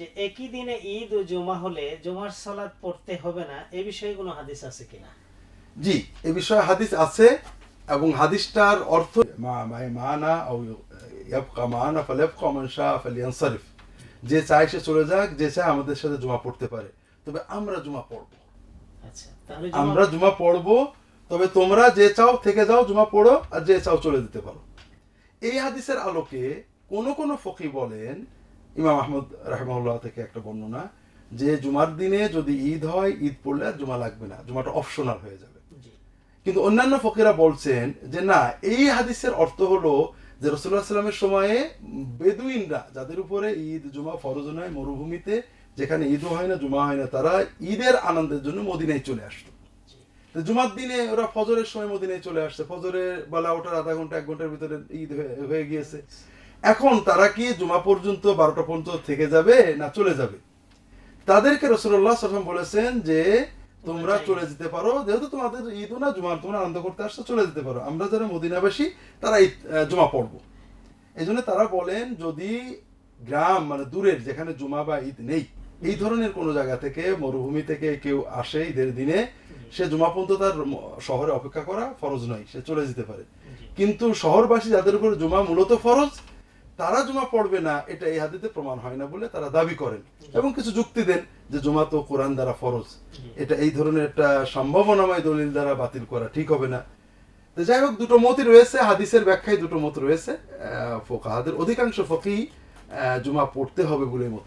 যে একই দিনে ঈদ ও জুমা হলে জুমার সালাত পড়তে হবে না, এই বিষয়ে কোনো হাদিস আছে কিনা? জি, এ বিষয়ে হাদিস আছে এবং হাদিসটার অর্থ মানা ও ইয়াবকা মানা ফালিয়াবকা মান শাআ ফালিয়ানসারিফ, যে চায় সে চলে যাক, যে চায় আমাদের সাথে জুমা পড়তে পারে, তবে আমরা জুমা পড়ব। আচ্ছা, তাহলে আমরা জুমা পড়ব, তবে তোমরা যে চাও থেকে যাও জুমা পড়ো, আর যে চাও চলে যেতে পারো। এই হাদিসের আলোকে কোন কোন ফকি বলেন, ইমাম আহমদ রাহিমাহুল্লাহ থেকে একটা বর্ণনা, যে জুমার দিনে যদি ঈদ হয়, ঈদ পড়লে আর জুমা লাগবে না, জুমাটা অপশনাল হয়ে যাবে। জি, কিন্তু অন্যান্য ফকিরা বলছেন যে না, এই হাদিসের অর্থ হলো যে রাসূলুল্লাহ সাল্লাল্লাহু আলাইহি ওয়াসাল্লামের সময়ে বেদুইনরা, যাদের উপরে ঈদ জুমা ফরজ নয়, মরুভূমিতে যেখানে ঈদও হয় না জুমা হয় না, তারা ঈদের আনন্দের জন্য মদিনায় চলে আসতো। তো জুমার দিনে ওরা ফজরের সময় মদিনায় চলে আসছে, ফজরের বেলা ওঠার আধা ঘন্টা 1 ঘন্টার ভিতরে ঈদ হয়ে গিয়েছে। এখন তারা কি জুমা পর্যন্ত 12টা পর্যন্ত থেকে যাবে না চলে যাবে? তাদেরকে রাসূলুল্লাহ সাল্লাল্লাহু আলাইহি ওয়াসাল্লাম বলেছেন যে তোমরা চলে যেতে পারো, যেহেতু তোমাদের ঈদও না জুমা, তোমরা আনন্দ করতে আসছো, চলে যেতে পারো। আমরা যারা মদিনাবাসী তারা জুমা পড়বো। এই জন্য তারা বলেন, যদি গ্রাম মানে দূরের যেখানে জুমা বা ঈদ নেই, এই ধরনের কোনো জায়গা থেকে, মরুভূমি থেকে কেউ আসে ঈদের দিনে, সে জুমা পর্যন্ত তার শহরে অপেক্ষা করা ফরজ নয়, সে চলে যেতে পারে। কিন্তু শহরবাসী যাদের উপর জুমা মূলত ফরজ, তারা জুমা পড়বে না, এটা এই হাদিসে প্রমাণ হয় না বলে তারা দাবি করেন এবং কিছু যুক্তি দেন যে জুমা তো কোরআন দ্বারা ফরজ, এটা এই ধরনের একটা সম্ভাবনাময় দলিল দ্বারা বাতিল করা ঠিক হবে না। তো যাই হোক, দুটো মতই রয়েছে, হাদিসের ব্যাখ্যায় দুটো মত রয়েছে। ফোকাহাদের অধিকাংশ ফকি জুমা পড়তে হবে বলে মত